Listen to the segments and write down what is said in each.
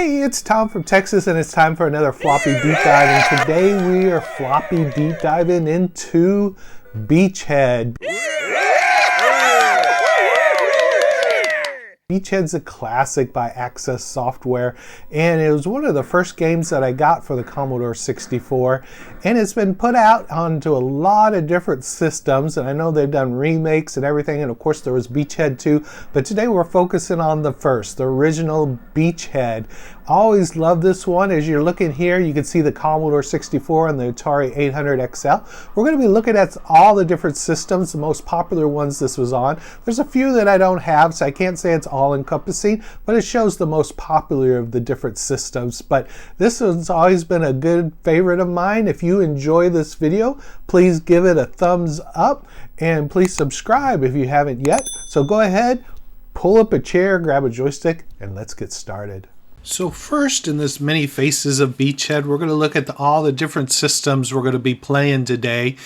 Hey, it's Tom from Texas, and it's time for another Floppy Deep Dive. And today we are Floppy Deep Diving into Beachhead. Beachhead's a classic by Access Software, and it was one of the first games that I got for the Commodore 64, and it's been put out onto a lot of different systems, and I know they've done remakes and everything, and of course there was Beachhead 2, but today we're focusing on the first, the original Beachhead. Always love this one. As you're looking here, you can see the Commodore 64 and the Atari 800 XL. We're going to be looking at all the different systems, the most popular ones this was on. There's a few that I don't have, so I can't say it's all encompassing, but it shows the most popular of the different systems. But this has always been a good favorite of mine. If you enjoy this video, please give it a thumbs up and please subscribe if you haven't yet. So go ahead, pull up a chair, grab a joystick, and let's get started. So first, in this many faces of Beachhead, we're going to look at all the different systems we're going to be playing today.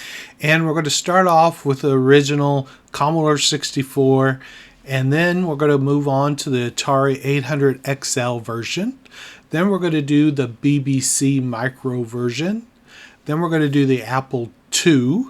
And we're going to start off with the original Commodore 64, and then we're going to move on to the Atari 800 XL version. Then we're going to do the BBC Micro version. Then we're going to do the Apple II.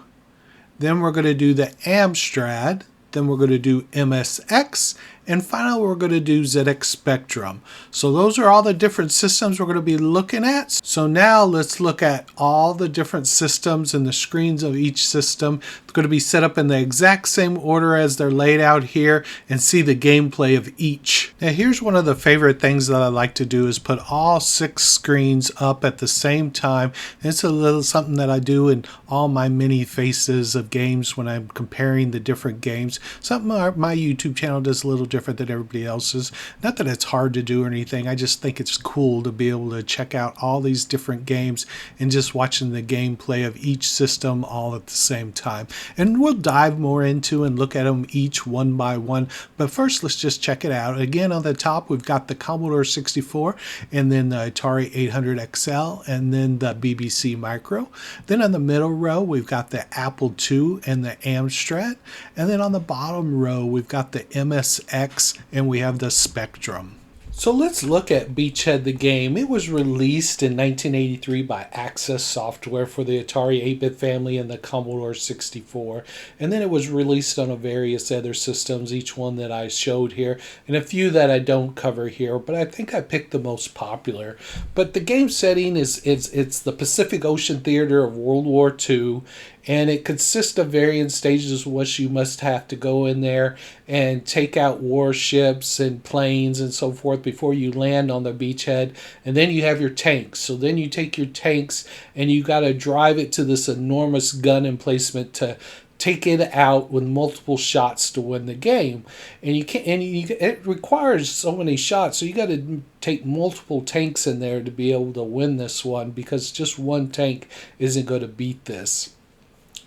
Then we're going to do the Amstrad. Then we're going to do MSX, and finally we're going to do ZX Spectrum. So those are all the different systems we're going to be looking at. So now let's look at all the different systems and the screens of each system. It's going to be set up in the exact same order as they're laid out here and see the gameplay of each. Now here's one of the favorite things that I like to do is put all 6 screens up at the same time. It's a little something that I do in all my mini faces of games when I'm comparing the different games. Something my YouTube channel does a little different than everybody else's. Not that it's hard to do or anything. I just think it's cool to be able to check out all these different games and just watching the gameplay of each system all at the same time. And we'll dive more into and look at them each one by one. But first, let's just check it out. Again, on the top, we've got the Commodore 64, and then the Atari 800 XL, and then the BBC Micro. Then on the middle row, we've got the Apple II and the Amstrad. And then on the bottom row, we've got the MSX, and we have the Spectrum. So let's look at Beachhead the game. It was released in 1983 by Access Software for the Atari 8-bit family and the Commodore 64. And then it was released on various other systems, each one that I showed here, and a few that I don't cover here, but I think I picked the most popular. But the game setting is it's the Pacific Ocean theater of World War II. And it consists of varying stages of what you must have to go in there and take out warships and planes and so forth before you land on the beachhead. And then you have your tanks. So then you take your tanks and you got to drive it to this enormous gun emplacement to take it out with multiple shots to win the game. And it requires so many shots, so you got to take multiple tanks in there to be able to win this one, because just one tank isn't going to beat this.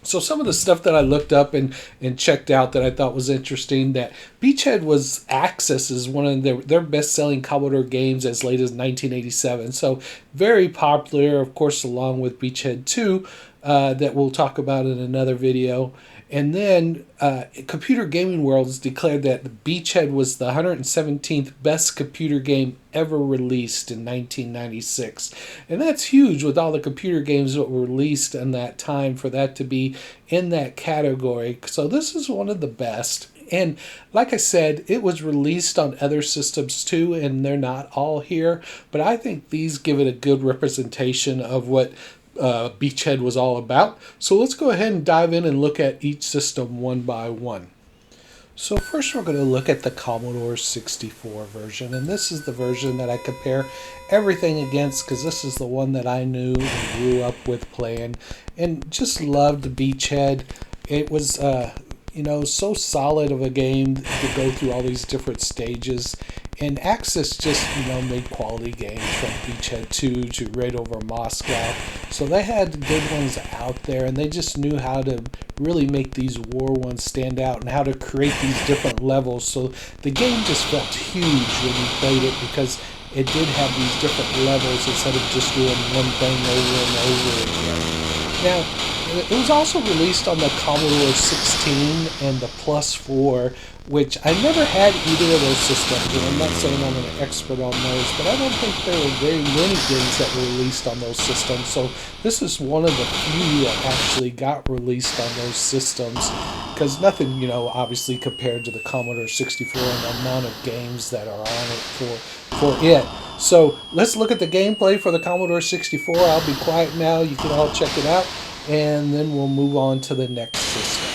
So some of the stuff that I looked up and checked out that I thought was interesting, that Beachhead was Access is one of their best-selling Commodore games as late as 1987. So very popular, of course, along with Beachhead 2 that we'll talk about in another video. And then Computer Gaming World has declared that Beachhead was the 117th best computer game ever released in 1996. And that's huge with all the computer games that were released in that time for that to be in that category. So this is one of the best. And like I said, it was released on other systems too, and they're not all here. But I think these give it a good representation of what Beachhead was all about. So let's go ahead and dive in and look at each system one by one. So first we're going to look at the Commodore 64 version, and this is the version that I compare everything against because this is the one that I knew and grew up with playing and just loved Beachhead. It was so solid of a game to go through all these different stages. And Access just, made quality games from Beachhead 2 to Raid Over Moscow. So they had good ones out there, and they just knew how to really make these war ones stand out and how to create these different levels. So the game just felt huge when you played it because it did have these different levels instead of just doing one thing over and over again. Now, It was also released on the Commodore 16 and the Plus 4, which I never had either of those systems. And I'm not saying I'm an expert on those, but I don't think there were very many games that were released on those systems. So this is one of the few that actually got released on those systems, because nothing, you know, obviously compared to the Commodore 64 and the amount of games that are on it for it. So let's look at the gameplay for the Commodore 64. I'll be quiet now. You can all check it out, and then we'll move on to the next system.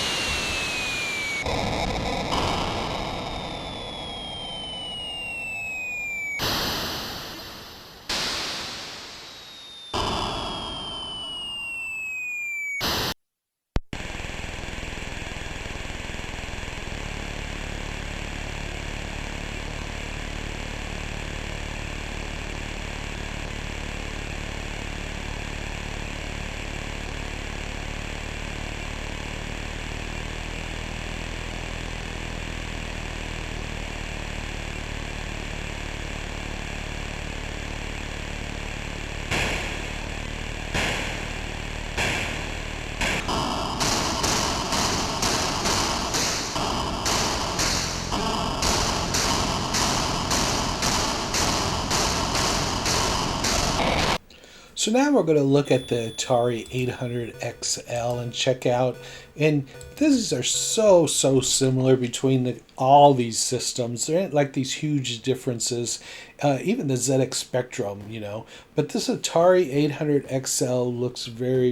So now we're going to look at the Atari 800XL and check out, and these are so similar between all these systems. There ain't like these huge differences, even the ZX Spectrum, you know. But this Atari 800XL looks very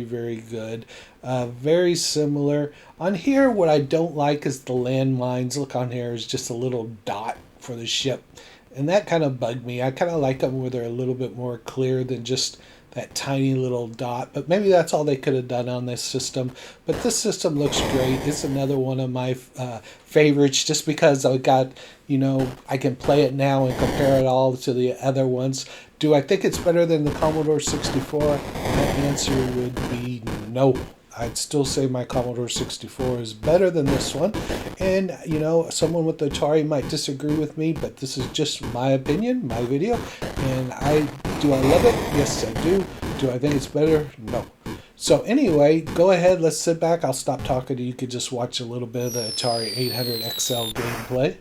good, very similar. On here, what I don't like is the landmines. Look on here is just a little dot for the ship, and that kind of bugged me. I kind of like them where they're a little bit more clear than just that tiny little dot, but maybe that's all they could have done on this system. But this system looks great. It's another one of my favorites, just because I got, you know, I can play it now and compare it all to the other ones. Do I think it's better than the Commodore 64? My answer would be no. I'd still say my Commodore 64 is better than this one. And, you know, someone with the Atari might disagree with me, but this is just my opinion, my video. And do I love it? Yes, I do. Do I think it's better? No. So anyway, go ahead, let's sit back. I'll stop talking and you could just watch a little bit of the Atari 800XL gameplay.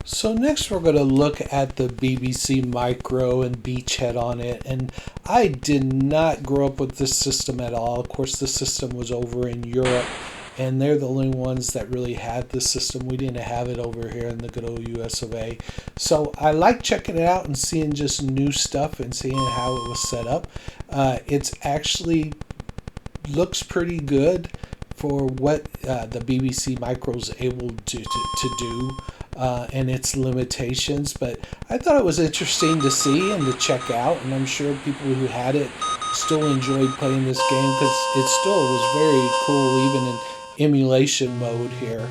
So next we're going to look at the BBC Micro and Beachhead on it, and I did not grow up with this system at all. Of course, the system was over in Europe, and they're the only ones that really had this system. We didn't have it over here in the good old US of A. So I like checking it out and seeing just new stuff and seeing how it was set up. It's actually looks pretty good for what the BBC Micro is able to do. And its limitations, but I thought it was interesting to see and to check out, and I'm sure people who had it still enjoyed playing this game, because it still was very cool, even in emulation mode here,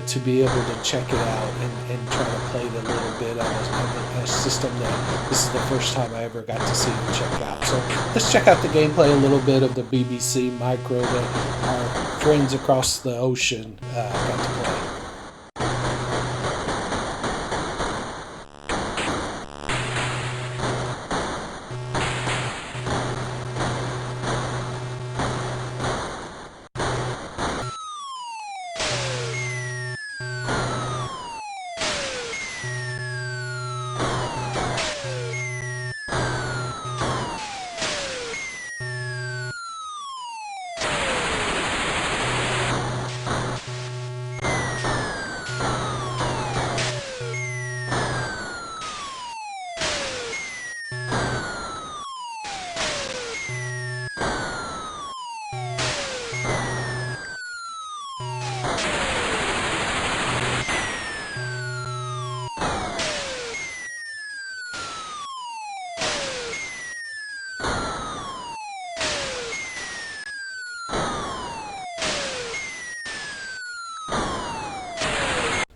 to be able to check it out and try to play it a little bit on a system that this is the first time I ever got to see and check out. So let's check out the gameplay a little bit of the BBC Micro that our friends across the ocean got to play.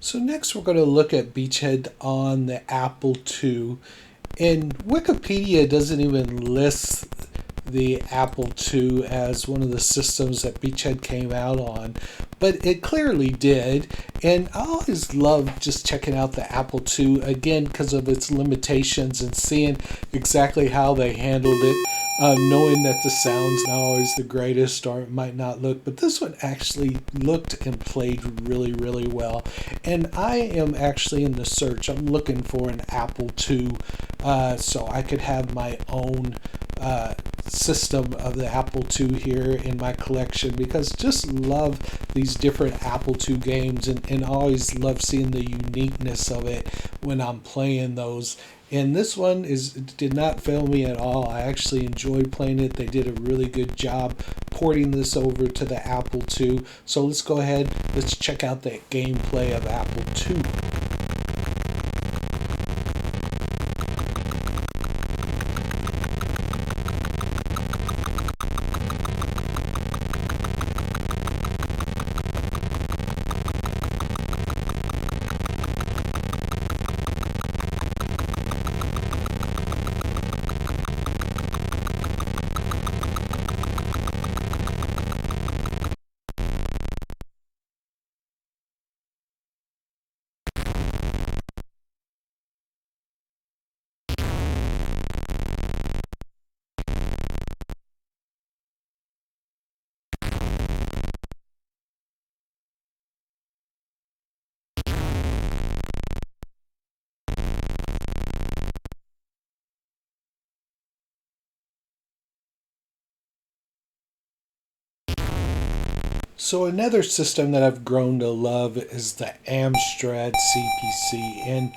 So next we're going to look at Beachhead on the Apple II. And Wikipedia doesn't even list the Apple II as one of the systems that Beachhead came out on, but it clearly did. And I always love just checking out the Apple II, again, because of its limitations and seeing exactly how they handled it, knowing that the sound's not always the greatest, or it might not look, but this one actually looked and played really, really well. And I am actually in the search. I'm looking for an Apple II so I could have my own system of the Apple II here in my collection, because just love these different Apple II games, and always love seeing the uniqueness of it when I'm playing those. And this one did not fail me at all. I actually enjoyed playing it. They did a really good job porting this over to the Apple II. So let's go ahead, let's check out the gameplay of Apple II. So another system that I've grown to love is the Amstrad CPC, and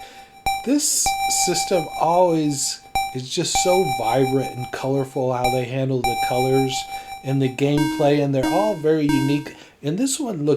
this system always is just so vibrant and colorful how they handle the colors and the gameplay, and they're all very unique. And this one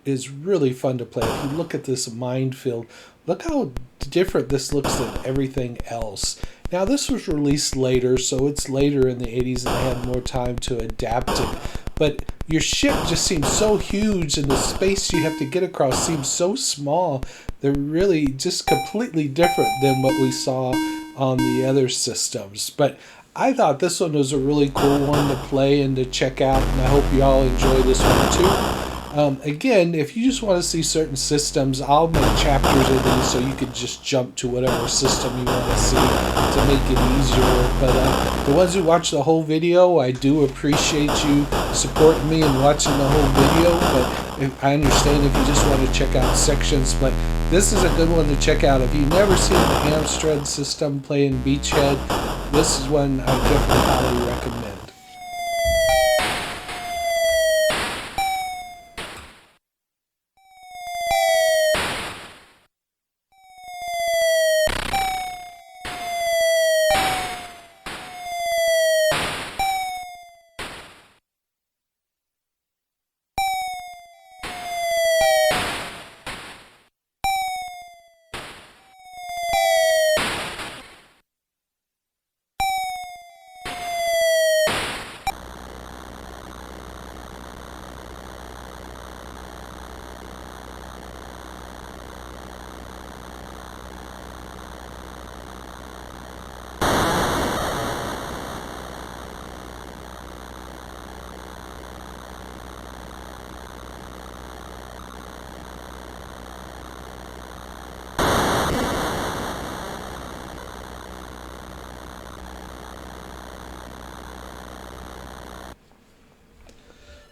is really fun to play. If you look at this minefield, look how different this looks than everything else. Now this was released later, so it's later in the 80s and they had more time to adapt it. But your ship just seems so huge, and the space you have to get across seems so small. They're really just completely different than what we saw on the other systems. But I thought this one was a really cool one to play and to check out, and I hope you all enjoy this one too. Again, if you just want to see certain systems, I'll make chapters of these so you can just jump to whatever system you want to see to make it easier. But the ones who watch the whole video, I do appreciate you supporting me and watching the whole video. But I understand if you just want to check out sections, but this is a good one to check out. If you've never seen the Amstrad system playing Beachhead, this is one I definitely highly recommend.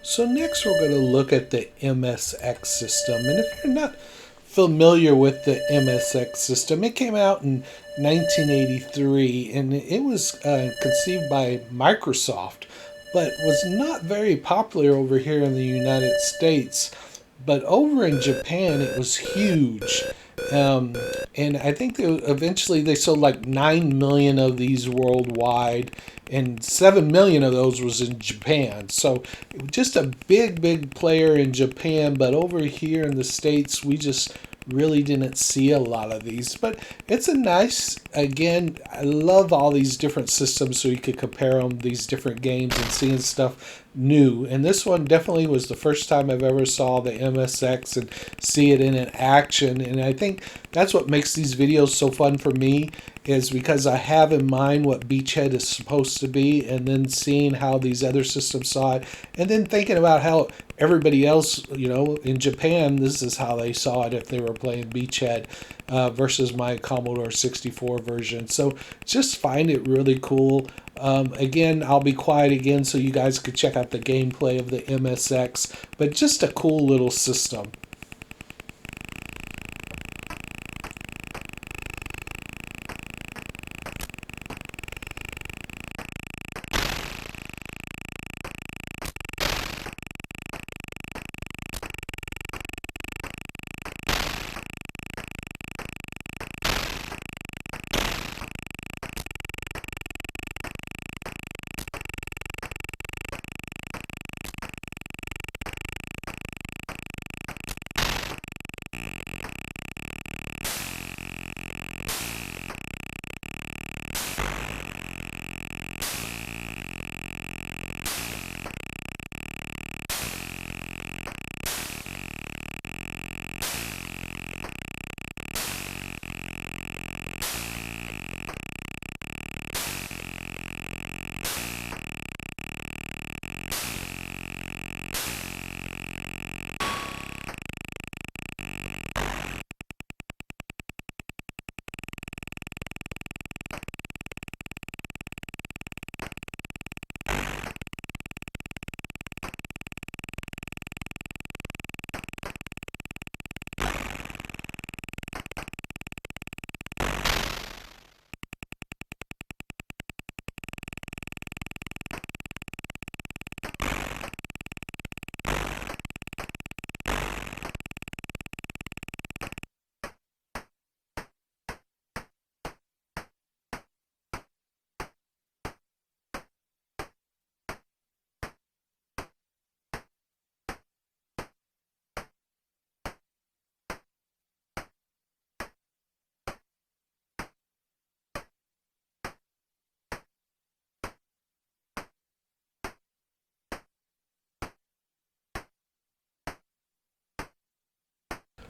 So next we're going to look at the MSX system. And if you're not familiar with the MSX system, it came out in 1983, and it was conceived by Microsoft, but was not very popular over here in the United States. But over in Japan, it was huge. And I think eventually they sold like 9 million of these worldwide, and 7 million of those was in Japan. So just a big player in Japan, but over here in the States, we just really didn't see a lot of these. But it's a nice, again, I love all these different systems so you could compare them, these different games, and seeing stuff new. And this one definitely was the first time I've ever saw the MSX and see it in an action. And I think that's what makes these videos so fun for me, is because I have in mind what Beachhead is supposed to be, and then seeing how these other systems saw it, and then thinking about how everybody else, in Japan, this is how they saw it if they were playing Beachhead versus my Commodore 64 version. So just find it really cool. Again, I'll be quiet again so you guys could check out the gameplay of the MSX, but just a cool little system.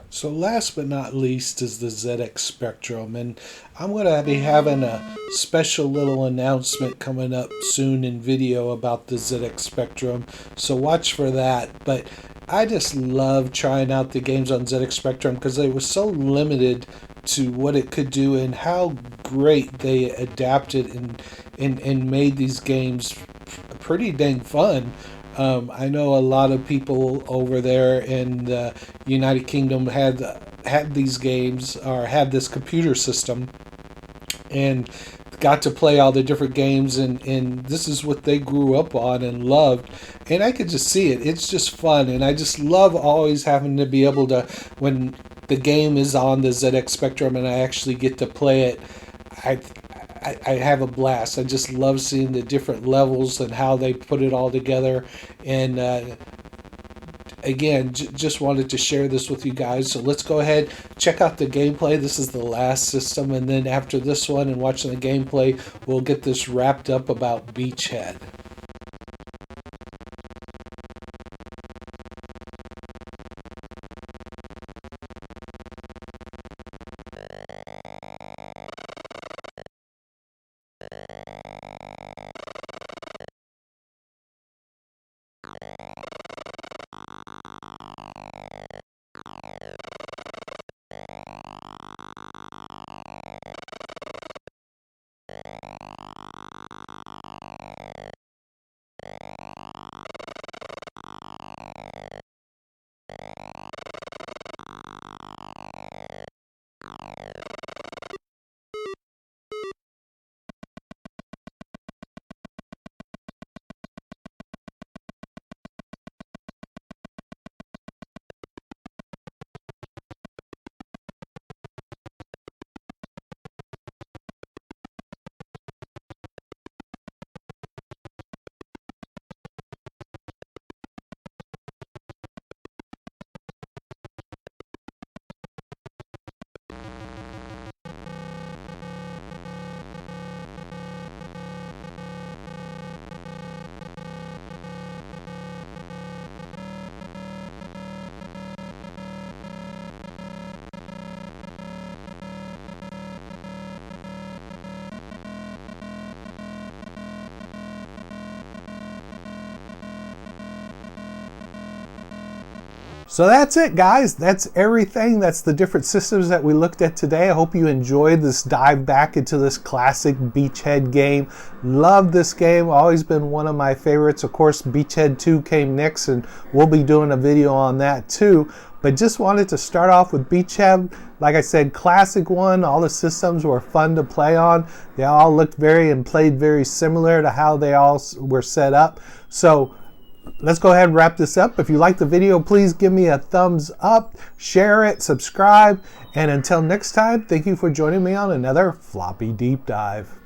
So last but not least is the ZX Spectrum, and I'm going to be having a special little announcement coming up soon in video about the ZX Spectrum, so watch for that. But I just love trying out the games on ZX Spectrum because it was so limited to what it could do and how great they adapted and made these games pretty dang fun. I know a lot of people over there in the United Kingdom had these games or had this computer system and got to play all the different games, and this is what they grew up on and loved. And I could just see it. It's just fun, and I just love always having to be able to, when the game is on the ZX Spectrum and I actually get to play it, I I have a blast. I just love seeing the different levels and how they put it all together. And again, just wanted to share this with you guys. So let's go ahead, check out the gameplay. This is the last system. And then after this one and watching the gameplay, we'll get this wrapped up about Beachhead. So that's it, guys. That's everything. That's the different systems that we looked at today. I hope you enjoyed this dive back into this classic Beachhead game. Love this game. Always been one of my favorites. Of course, Beachhead 2 came next, and we'll be doing a video on that too. But just wanted to start off with Beachhead. Like I said, classic one. All the systems were fun to play on. They all looked very and played very similar to how they all were set up. So let's go ahead and wrap this up. If you like the video, please give me a thumbs up, share it, subscribe, and until next time, thank you for joining me on another Floppy Deep Dive.